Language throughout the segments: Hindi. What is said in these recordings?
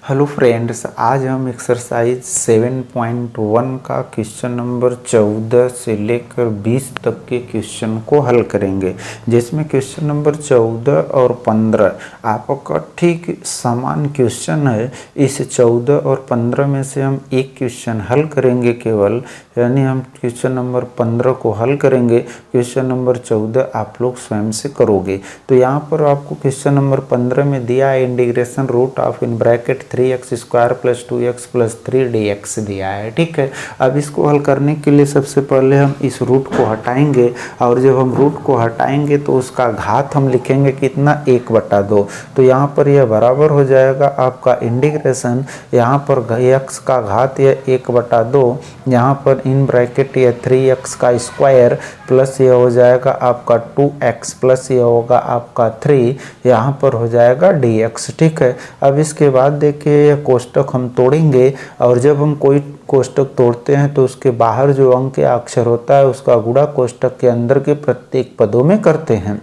हेलो फ्रेंड्स, आज हम एक्सरसाइज 7.1 का क्वेश्चन नंबर 14 से लेकर 20 तक के क्वेश्चन को हल करेंगे, जिसमें क्वेश्चन नंबर 14 और 15 आपका ठीक समान क्वेश्चन है। इस 14 और 15 में से हम एक क्वेश्चन हल करेंगे केवल, यानी हम क्वेश्चन नंबर 15 को हल करेंगे, क्वेश्चन नंबर 14 आप लोग स्वयं से करोगे। तो यहाँ पर आपको क्वेश्चन नंबर 15 में दिया है integration root of in bracket 3x square plus 2x plus 3dx दिया है। ठीक है, अब इसको हल करने के लिए सबसे पहले हम इस रूट को हटाएंगे, और जब हम रूट को हटाएंगे तो उसका घात हम लिखेंगे कितना, 1/2। तो यहाँ पर यह बराबर हो जाएगा आपका इंटीग्रेशन, यहाँ पर x का घात यह 1/2, यहाँ पर इन ब्रैकेट यह 3x का स्क्वायर प्लस यह हो जाएगा आपका 2x प्लस यह होगा आपका 3, यहाँ पर हो जाएगा dx। ठीक है, अब इसके बाद देखिए यह कोष्टक हम तोड़ेंगे, और जब हम कोई कोष्टक तोड़ते हैं तो उसके बाहर जो अंक या अक्षर होता है उसका गुणा कोष्टक के अंदर के प्रत्येक पदों में करते हैं।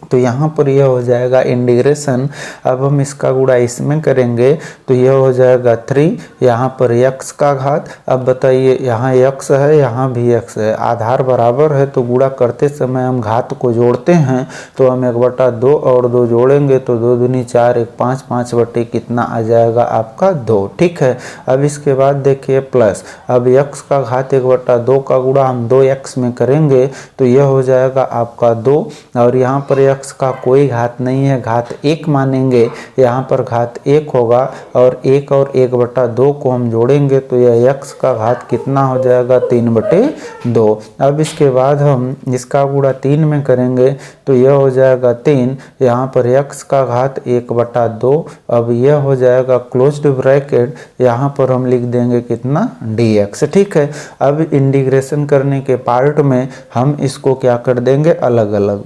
तो यहाँ पर यह हो जाएगा इंटीग्रेशन, अब हम इसका गुणा इसमें करेंगे तो यह हो जाएगा 3, यहाँ पर x का घात। अब बताइए, यहाँ x है, यहाँ भी x है, आधार बराबर है, तो गुणा करते समय हम घात को जोड़ते हैं, तो हम 1/2 और 2 जोड़ेंगे तो 2 दूनी 4, 1 5, 5 बटे कितना आ जाएगा आपका 2। ठीक है, अब इसके बाद देखिए प्लस, अब x का घात 1/2 का गुणा हम 2x में करेंगे तो यह हो जाएगा आपका 2, और यहाँ पर x का कोई घात नहीं है, घात 1 मानेंगे, यहाँ पर घात 1 होगा, और 1 और 1/2 को हम जोड़ेंगे तो यह x का घात कितना हो जाएगा, 3/2। अब इसके बाद हम इसका गुणा 3 में करेंगे तो यह हो जाएगा 3, यहाँ पर x का घात 1/2, अब यह हो जाएगा क्लोज्ड ब्रैकेट, यहाँ पर हम लिख देंगे कितना, dx। ठीक है, अब इंटीग्रेशन करने के पार्ट में हम इसको क्या कर देंगे, अलग अलग,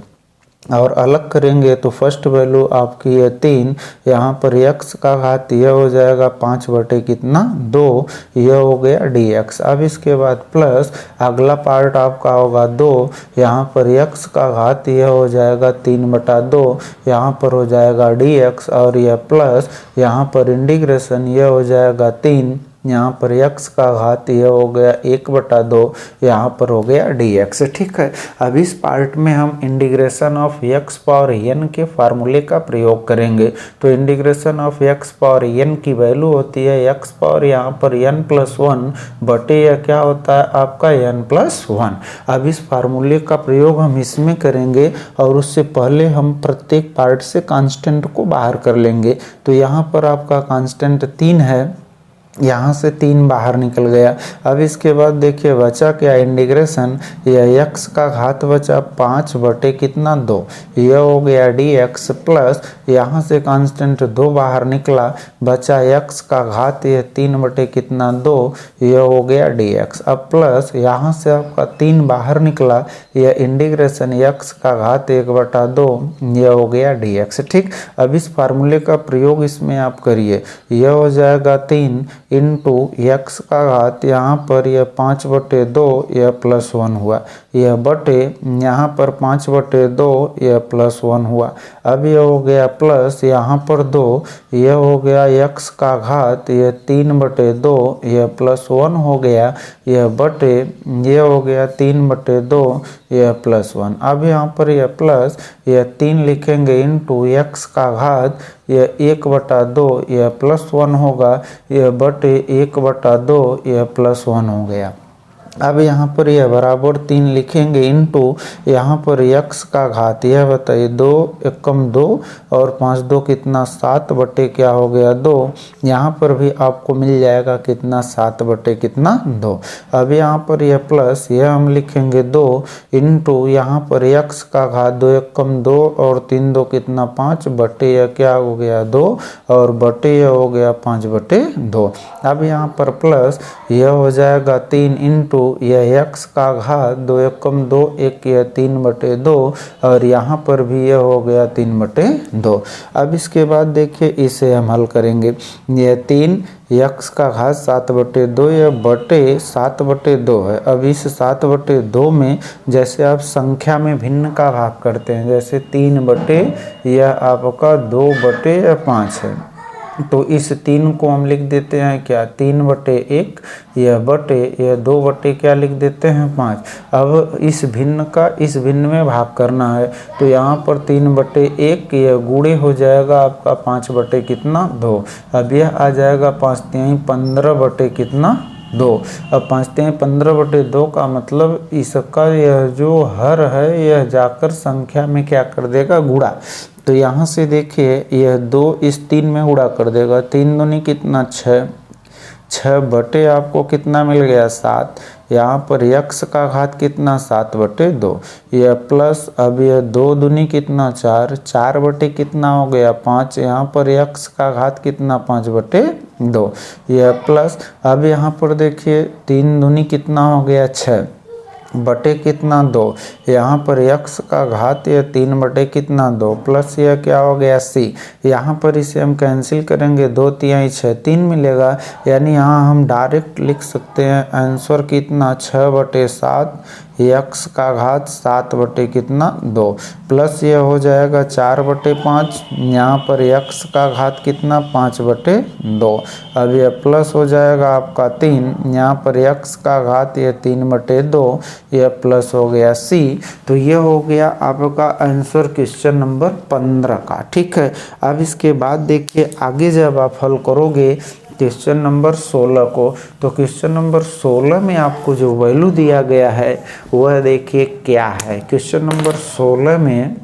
और अलग करेंगे तो फर्स्ट वैल्यू आपकी है 3, यहाँ पर x का घात यह हो जाएगा 5 बटे कितना, 2, यह हो गया dx। अब इसके बाद प्लस अगला पार्ट आपका होगा 2, यहाँ पर x का घात यह हो जाएगा 3/2, यहाँ पर हो जाएगा dx, और यह प्लस यहाँ पर इंटीग्रेशन यह हो जाएगा 3, यहाँ पर x का घात यह हो गया 1/2, यहाँ पर हो गया dx। ठीक है, अब इस पार्ट में हम integration of x power n के फार्मूले का प्रयोग करेंगे। तो integration of x power n की वैल्यू होती है x पावर यहाँ पर n+1 बटे यह क्या होता है आपका n+1। अब इस फार्मूले का प्रयोग हम इसमें करेंगे, और उससे पहले हम प्रत्येक पार्ट से कांस्टेंट को बाहर कर लेंगे। तो यहाँ पर आपका कांस्टेंट 3 है, यहाँ से 3 बाहर निकल गया। अब इसके बाद देखिए बचा क्या, इंटीग्रेशन, यह x का घात बचा 5 बटे कितना, 2, यह हो गया dx, प्लस यहाँ से कांस्टेंट 2 बाहर निकला, बचा x का घात यह 3 बटे कितना, 2, यह हो गया dx। अब प्लस यहाँ से आपका 3 बाहर निकला, यह इंटीग्रेशन x का घात 1/2, यह हो गया dx। ठीक, अब इस फार्मूले का प्रयोग इसमें आप करिए, यह हो जाएगा 3 इंटू x का घात, यहाँ पर यह 5/2, यह +1 हुआ, यह बटे यहाँ पर 5/2, यह +1 हुआ। अब यह हो गया प्लस यहाँ पर 2, यह हो गया x का घात यह 3/2, यह +1 हो गया, यह बटे यह हो गया 3/2, यह +1। अब यहाँ पर यह प्लस यह 3 लिखेंगे इंटू x का घात यह 1/2, यह +1 होगा, यह बटे 1/2, यह +1 हो गया। अब यहाँ पर यह बराबर 3 लिखेंगे इंटू यहाँ पर x का घात, यह बताइए 2 एकम 2 और 5 2 कितना, 7 बटे क्या हो गया, 2, यहाँ पर भी आपको मिल जाएगा कितना, 7 बटे कितना, 2। अब यहाँ पर यह प्लस यह हम लिखेंगे 2 इंटू यहाँ पर x का घात 2 एकम 2 और 3 2 कितना, 5 बटे यह क्या हो गया, 2, और बटे यह हो गया 5/2। अब यहाँ पर प्लस यह हो जाएगा 3 इंटू यह x का घात 2 एकम 2 1, यह 3/2, और यहाँ पर भी यह हो गया 3/2। अब इसके बाद देखिए इसे हम हल करेंगे, यह 3 x का घात 7/2, यह बटे 7/2 है। अब इस 7/2 में जैसे आप संख्या में भिन्न का भाग करते हैं, जैसे 3 बटे यह आपका 2/5 है, तो इस 3 को हम लिख देते हैं क्या 3/1, यह बटे यह 2 क्या लिख देते हैं 5। अब इस भिन्न का इस भिन्न में भाग करना है, तो यहाँ पर 3/1 यह गुणे हो जाएगा आपका 5 कितना 2। अब यह आ जाएगा 5×3 15 2। अब 5×3 15/2 का मतलब इसका यह जो हर है यह जाकर संख्या में क्या कर देगा गुणा। तो यहाँ से देखिए यह 2 इस 3 में गुणा कर देगा, 3 दूनी कितना 6, 6 बटे आपको कितना मिल गया 7। यहाँ पर x का घात कितना 7/2, यह प्लस अब यह 2 दूनी कितना 4, 4 बटे कितना हो गया 5। यहाँ पर x का घात कितना 5/2, यह प्लस अब यहाँ पर देखिए 3 दूनी कितना हो गया 6 बटे कितना 2। यहाँ पर x का घात यह 3 बटे कितना 2 प्लस यह क्या हो गया c। यहाँ पर इसे हम कैंसिल करेंगे 2×3 6 3 मिलेगा, यानी यहाँ हम डायरेक्ट लिख सकते हैं आंसर कितना 6/7 x का घात 7 बटे कितना 2 प्लस यह हो जाएगा 4/5। यहाँ पर x का घात कितना 5/2। अब यह प्लस हो जाएगा आपका 3, यहाँ पर x का घात यह 3/2, यह प्लस हो गया c। तो यह हो गया आपका आंसर क्वेश्चन नंबर 15 का। ठीक है, अब इसके बाद देखिए आगे जब आप हल करोगे क्वेश्चन नंबर 16 को, तो क्वेश्चन नंबर 16 में आपको जो वैल्यू दिया गया है वह देखिए क्या है। क्वेश्चन नंबर 16 में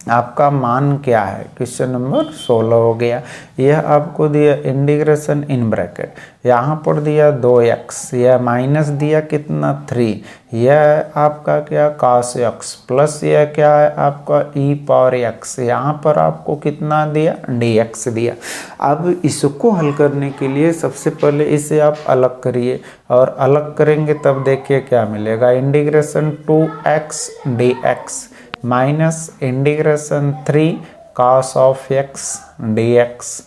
आपका मान क्या है। क्वेश्चन नंबर 16 हो गया, यह आपको दिया इंटीग्रेशन इन ब्रैकेट, यहाँ पर दिया 2x, यह माइनस दिया कितना 3, यह आपका क्या cos x प्लस यह क्या है आपका e⁻x, यहाँ पर आपको कितना दिया dx दिया। अब इसको हल करने के लिए सबसे पहले इसे आप अलग करिए, और अलग करेंगे तब देखिए क्या मिलेगा। Integration 2x dx minus integration 3 cos of x dx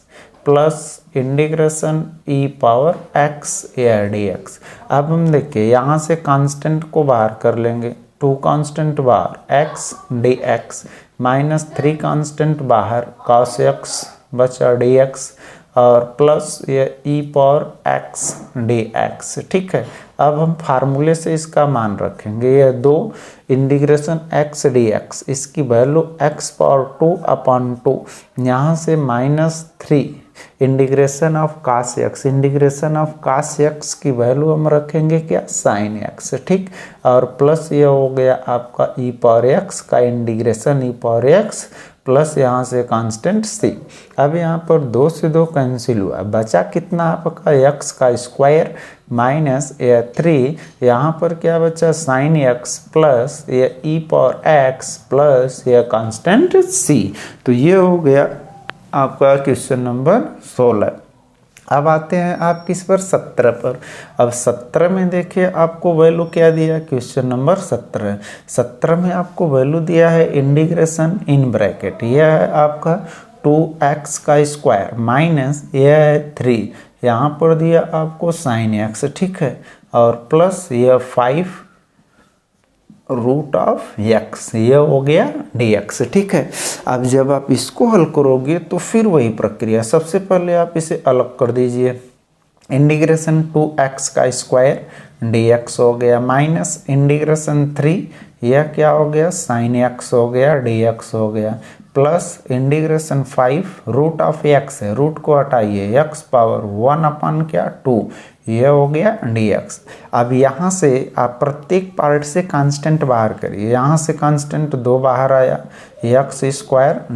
plus integration e⁻x dx। अब हम देखिए यहाँ से कांस्टेंट को बाहर कर लेंगे, 2 कांस्टेंट बाहर x dx माइनस 3 कांस्टेंट बाहर cos x बचा dx और प्लस ये e⁻x dx। ठीक है, अब हम फार्मूले से इसका मान रखेंगे, यह 2 इंटीग्रेशन x dx, इसकी वैल्यू x⁻2/2, यहाँ से -3 integration of cos x, integration of cos x की वैल्यू हम रखेंगे क्या sin x। ठीक, और प्लस ये हो गया आपका e⁻x का इंटीग्रेशन e⁻x प्लस यहाँ से कांस्टेंट c। अब यहाँ पर 2 से 2 कैंसिल हुआ, बचा कितना आपका x का स्क्वायर माइनस ये 3, यहाँ पर क्या बचा sin x प्लस ये e⁻x प्लस ये कांस्टेंट c। तो ये हो गया आपका क्वेश्चन नंबर 16। अब आते हैं आप किस पर 17 पर। अब 17 में देखिए आपको वैल्यू क्या दिया, क्वेश्चन नंबर 17 में आपको वैल्यू दिया है इंटीग्रेशन इन ब्रैकेट, यह है आपका 2x का स्क्वायर माइनस यह है 3, यहाँ पर दिया आपको sin x। ठीक है, और प्लस यह 5 रूट ऑफ x, यह हो गया dx। ठीक है, अब जब आप इसको हल करोगे तो फिर वही प्रक्रिया, सबसे पहले आप इसे अलग कर दीजिए, इंटीग्रेशन 2x का स्क्वायर dx हो गया माइनस इंटीग्रेशन 3, यह क्या हो गया sin x हो गया dx हो गया plus integration 5 root of x है, रूट को हटाइए x⁻1/2, यह हो गया dx। अब यहाँ से आप प्रत्येक पार्ट से कांस्टेंट बाहर करिए, यहाँ से कांस्टेंट 2 बाहर आया x²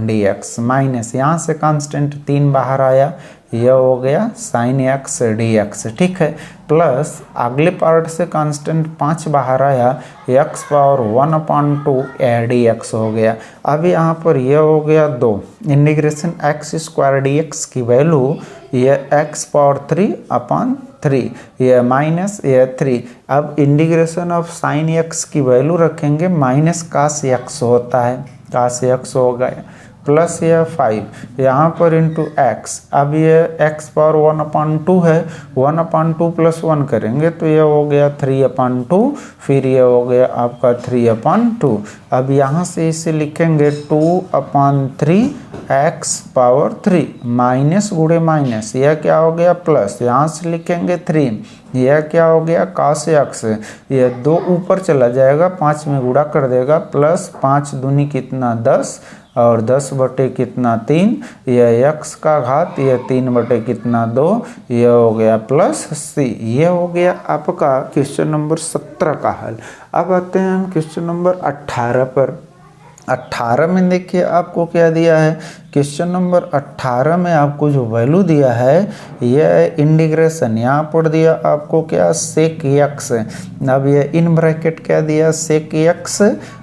dx माइनस यहाँ से कांस्टेंट 3 बाहर आया, यह हो गया sin x dx। ठीक है, प्लस अगले पार्ट से कांस्टेंट 5 बाहर आया x⁻1/2 dx हो गया। अब यहाँ पर यह हो गया 2 इंटीग्रेशन x² dx की वैल्यू यह x⁻3/3, यह माइनस यह 3। अब इंटीग्रेशन ऑफ sin x की वैल्यू रखेंगे माइनस cos x होता है, cos x हो गया प्लस यह 5 यहाँ पर इंटू एक्स। अब ये x पावर 1/2 है, 1/2 प्लस 1 करेंगे तो ये हो गया 3/2, फिर ये हो गया आपका 3/2। अब यहाँ से इसे लिखेंगे 2/3 x पावर 3, माइनस गुणे माइनस, यह क्या हो गया प्लस, यहाँ से लिखेंगे 3, यह क्या हो गया cos x, यह 2 ऊपर चला जाएगा 5 में गुणा कर देगा, प्लस 5 दूनी कितना 10 और 10 बटे कितना 3, यह x का घात, यह 3 बटे कितना 2, यह हो गया प्लस c। यह हो गया आपका क्वेश्चन नंबर 17 का हल। अब आते हैं हम क्वेश्चन नंबर 18 पर। 18 में देखिए आपको क्या दिया है, क्वेश्चन नंबर 18 में आपको जो वैल्यू दिया है यह इंटीग्रेशन, यहाँ पर दिया आपको क्या सेक एक्स। अब यह इन ब्रैकेट क्या दिया सेक एक्स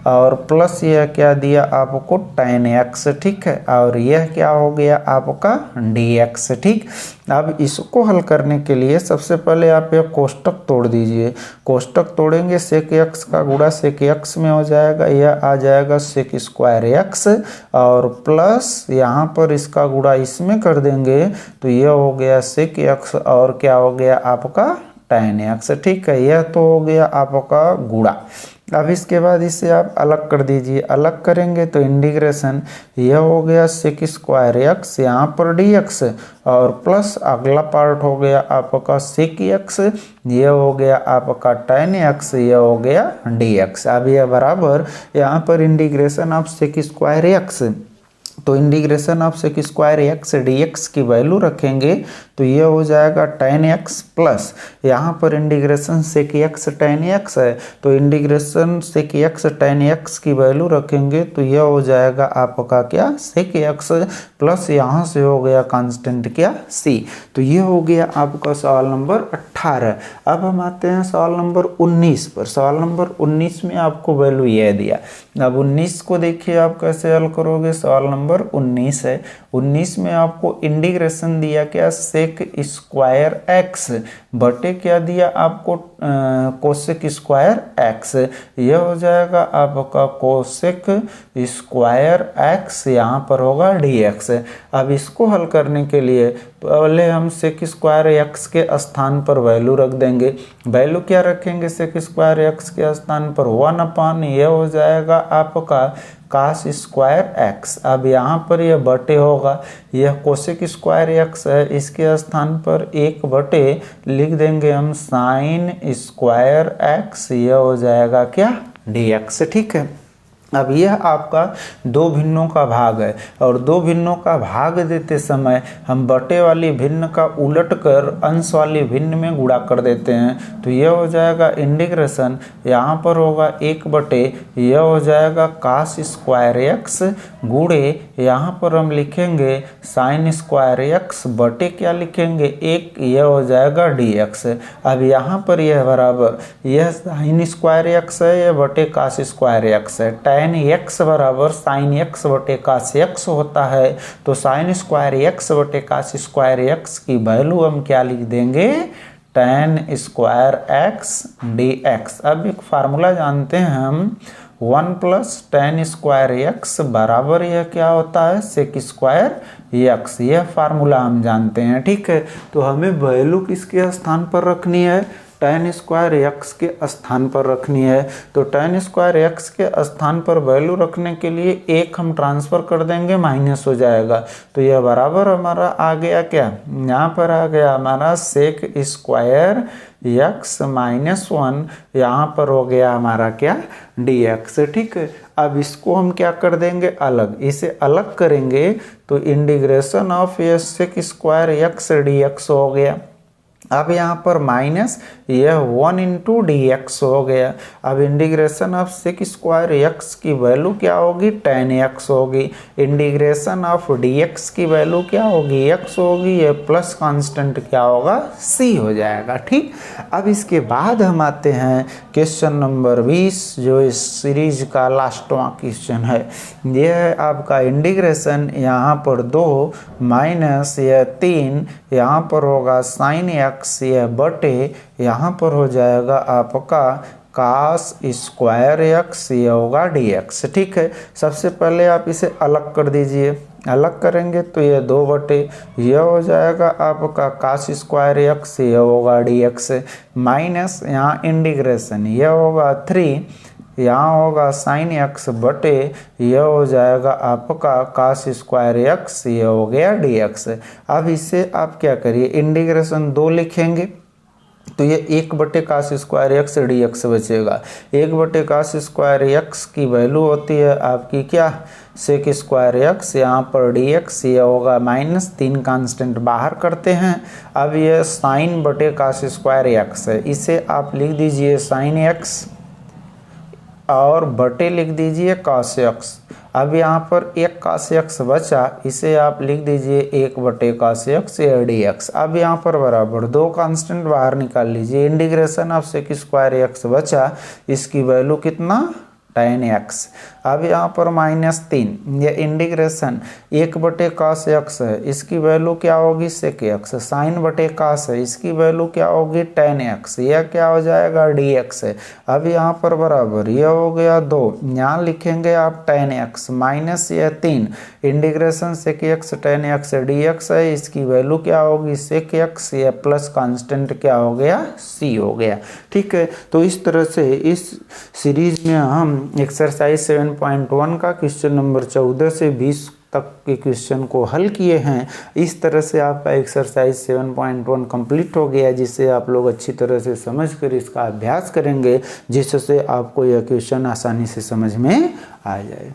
और प्लस यह क्या दिया आपको tan एक्स, ठीक है, और यह क्या हो गया आपका dx, ठीक। अब इसको हल करने के लिए सबसे पहले आप यह कोष्टक तोड़ दीजिए, कोष्टक तोड़ेंगे सेक एक्स का गुणा सेक एक्स में हो जाएगा, यह आ जाएगा सेक स्क्वायर एक्स और प्लस यहाँ पर इसका गुणा इसमें कर देंगे तो यह हो गया सेक एक्स और क्या हो गया आपका tan एक्स, ठीक है। यह तो हो गया आपका गुणा। अब इसके बाद इसे आप अलग कर दीजिए, अलग करेंगे तो इंटीग्रेशन यह हो गया सेक स्क्वायर एक्स यहाँ पर dx और प्लस अगला पार्ट हो गया आपका सेक एक्स, यह हो गया आपका tan एक्स, यह हो गया dx। अब यह बराबर यहाँ पर integration of sec square x, तो integration of sec square x dx की वैल्यू रखेंगे तो ये हो जाएगा tan x प्लस यहाँ पर integration sec x tan x है तो integration sec x tan x की वैल्यू रखेंगे तो यह हो जाएगा आपका क्या सेक x प्लस यहाँ से हो गया कांस्टेंट क्या c। तो ये हो गया आपका सवाल नंबर 18। अब हम आते हैं सवाल नंबर 19 पर। सवाल नंबर 19 में आपको वैल्यू यह दिया। अब 19 को देखिए आप कैसे हल करोगे। सवाल नंबर 19 है, 19 में आपको इंटीग्रेशन दिया क्या सेक स्क्वायर एक्स बटे क्या दिया आपको कोसेक स्क्वायर एक्स, यह हो जाएगा आपका कोसेक स्क्वायर एक्स, यहाँ पर होगा dx। अब इसको हल करने के लिए पहले हम सेक स्क्वायर एक्स के स्थान पर वैल्यू रख देंगे। वैल्यू क्या रखेंगे सेक स्क्वायर एक्स के स्थान पर 1/, यह हो जाएगा आपका कास स्क्वायर एक्स। अब यहाँ पर यह बटे होगा, यह कोसेक स्क्वायर एक्स है, इसके स्थान पर 1 बटे लिख देंगे हम साइन स्क्वायर एक्स, यह हो जाएगा क्या dx, ठीक है। अब यह आपका दो भिन्नों का भाग है और दो भिन्नों का भाग देते समय हम बटे वाली भिन्न का उलट कर अंश वाली भिन्न में गुणा कर देते हैं तो यह हो जाएगा इंटीग्रेशन, यहाँ पर होगा 1 बटे यह हो जाएगा कास स्क्वायर एक्स गुणे यहाँ पर हम लिखेंगे साइन स्क्वायर एक्स बटे क्या लिखेंगे 1, यह हो जाएगा dx। अब यहाँ पर यह बराबर यह साइन स्क्वायर एक्स है, यह बटे कास स्क्वायर एक्स है, tan x बराबर साइन x बटे कास x होता है तो साइन स्क्वायर x बटे कास स्क्वायर x की वैल्यू हम क्या लिख देंगे tan स्क्वायर x dx। अब एक फार्मूला जानते हैं हम 1 प्लस tan स्क्वायर x बराबर यह क्या होता है सेक स्क्वायर x, यह फार्मूला हम जानते हैं, ठीक है। तो हमें वैल्यू किसके स्थान पर रखनी है tan स्क्वायर x के स्थान पर रखनी है। तो tan स्क्वायर x के स्थान पर वैल्यू रखने के लिए 1 हम ट्रांसफर कर देंगे, माइनस हो जाएगा तो यह बराबर हमारा आ गया क्या, यहाँ पर आ गया हमारा सेक स्क्वायर x माइनस 1, यहाँ पर हो गया हमारा क्या dx, ठीक है। अब इसको हम क्या कर देंगे अलग, इसे अलग करेंगे तो इंटीग्रेशन ऑफ ये सेक स्क्वायर x dx हो गया। अब यहाँ पर माइनस यह 1 इंटू dx हो गया। अब integration of sec square x की वैल्यू क्या होगी tan x होगी, इंटीग्रेशन ऑफ dx की वैल्यू क्या होगी x होगी, यह प्लस कांस्टेंट क्या होगा c हो जाएगा, ठीक। अब इसके बाद हम आते हैं क्वेश्चन नंबर 20 जो इस सीरीज का लास्टवां क्वेश्चन है। यह है आपका इंटीग्रेशन यहाँ पर 2 माइनस यह 3, यहाँ पर होगा साइन x, यह बटे यहाँ पर हो जाएगा आपका कास स्क्वायर एक्स, ये होगा dx। ठीक है, सबसे पहले आप इसे अलग कर दीजिए। अलग करेंगे तो ये 2 ये हो जाएगा आपका कास स्क्वायर एक्स, ये होगा dx माइनस यहाँ इंटीग्रेशन, ये होगा 3, यहाँ होगा साइन एक्स बटे ये हो जाएगा आपका कास स्क्वायर एक्स, ये हो गया dx। अब इसे आप क्या करिए, इंटीग्रेशन 2 लिखेंगे तो ये 1 कास स्क्वायर एक्स dx बचेगा। 1 कास स्क्वायर एक्स की वैल्यू होती है आपकी क्या, सेक स्क्वायर एक्स, यहाँ पर dx, ये होगा माइनस 3 कांस्टेंट बाहर करते हैं। अब ये साइन बटे कास स्क्वायर एक्स है, इसे आप लिख दीजिए साइन एक्स और बटे लिख दीजिए कास एक्स। अब यहाँ पर 1 कास एक्स बचा, इसे आप लिख दीजिए 1 कास एक्स dx। अब यहाँ पर बराबर 2 कांस्टेंट बाहर निकाल लीजिए, integration of sec square x बचा, इसकी वैल्यू कितना, tan x। अब यहाँ पर -3, ये इंटीग्रेशन 1 कास एक्स है, इसकी वैल्यू क्या होगी सेक एक्स, साइन बटे कास है, इसकी वैल्यू क्या होगी tan x, यह क्या हो जाएगा dx है। अब यहाँ पर बराबर ये हो गया 2, यहाँ लिखेंगे आप tan x माइनस ये 3, integration sec x tan x dx है, इसकी वैल्यू क्या होगी सेक एक्स, ये प्लस कांस्टेंट क्या हो गया c हो गया। ठीक है, तो इस तरह से इस सीरीज में हम एक्सरसाइज 7.1 का क्वेश्चन नंबर 14 से 20 तक के क्वेश्चन को हल किए हैं। इस तरह से आपका एक्सरसाइज 7.1 कंप्लीट हो गया, जिसे आप लोग अच्छी तरह से समझकर इसका अभ्यास करेंगे, जिससे आपको यह क्वेश्चन आसानी से समझ में आ जाए।